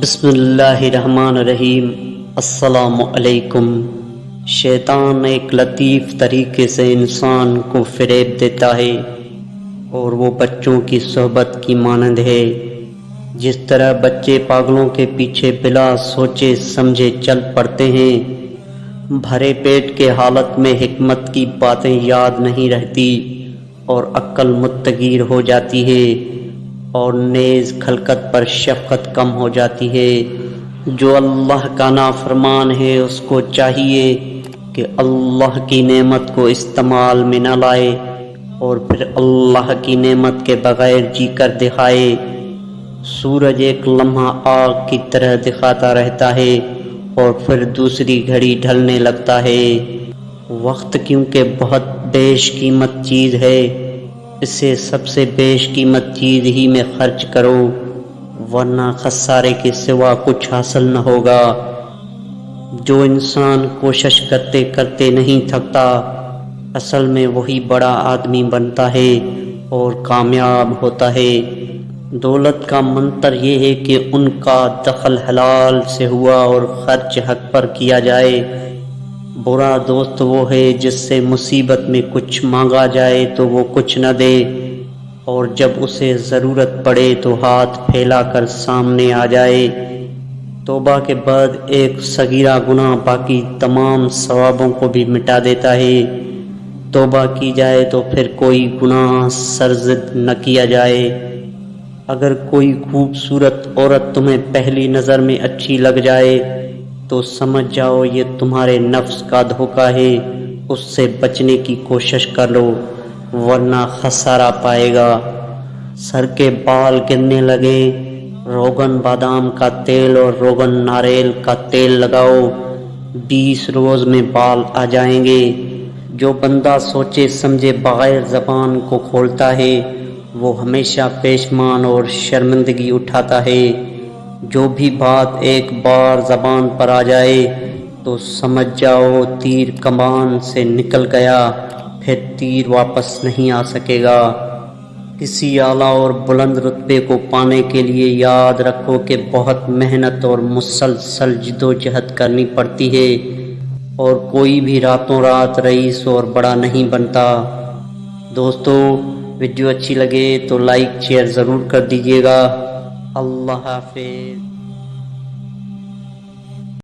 بسم اللہ الرحمن الرحیم۔ السلام علیکم۔ شیطان ایک لطیف طریقے سے انسان کو فریب دیتا ہے اور وہ بچوں کی صحبت کی مانند ہے۔ جس طرح بچے پاگلوں کے پیچھے بلا سوچے سمجھے چل پڑتے ہیں، بھرے پیٹ کے حالت میں حکمت کی باتیں یاد نہیں رہتی اور عقل متغیر ہو جاتی ہے، اور نیز خلقت پر شفقت کم ہو جاتی ہے۔ جو اللہ کا نافرمان ہے اس کو چاہیے کہ اللہ کی نعمت کو استعمال میں نہ لائے اور پھر اللہ کی نعمت کے بغیر جی کر دکھائے۔ سورج ایک لمحہ آگ کی طرح دکھاتا رہتا ہے اور پھر دوسری گھڑی ڈھلنے لگتا ہے۔ وقت کیونکہ بہت بیش قیمت چیز ہے، اسے سب سے بیش قیمت چیز ہی میں خرچ کرو، ورنہ خسارے کے سوا کچھ حاصل نہ ہوگا۔ جو انسان کوشش کرتے کرتے نہیں تھکتا، اصل میں وہی بڑا آدمی بنتا ہے اور کامیاب ہوتا ہے۔ دولت کا منتر یہ ہے کہ ان کا دخل حلال سے ہوا اور خرچ حق پر کیا جائے۔ برا دوست وہ ہے جس سے مصیبت میں کچھ مانگا جائے تو وہ کچھ نہ دے، اور جب اسے ضرورت پڑے تو ہاتھ پھیلا کر سامنے آ جائے۔ توبہ کے بعد ایک صغیرہ گناہ باقی تمام ثوابوں کو بھی مٹا دیتا ہے۔ توبہ کی جائے تو پھر کوئی گناہ سرزد نہ کیا جائے۔ اگر کوئی خوبصورت عورت تمہیں پہلی نظر میں اچھی لگ جائے تو سمجھ جاؤ یہ تمہارے نفس کا دھوکہ ہے، اس سے بچنے کی کوشش کر لو ورنہ خسارہ پائے گا۔ سر کے بال گرنے لگے، روغن بادام کا تیل اور روغن ناریل کا تیل لگاؤ، 20 روز میں بال آ جائیں گے۔ جو بندہ سوچے سمجھے بغیر زبان کو کھولتا ہے وہ ہمیشہ پیشمان اور شرمندگی اٹھاتا ہے۔ جو بھی بات ایک بار زبان پر آ جائے تو سمجھ جاؤ تیر کمان سے نکل گیا، پھر تیر واپس نہیں آ سکے گا۔ کسی اعلیٰ اور بلند رتبے کو پانے کے لیے یاد رکھو کہ بہت محنت اور مسلسل جدوجہد کرنی پڑتی ہے، اور کوئی بھی راتوں رات رئیس اور بڑا نہیں بنتا۔ دوستو، ویڈیو اچھی لگے تو لائک شیئر ضرور کر دیجیے گا۔ اللہ حافظ۔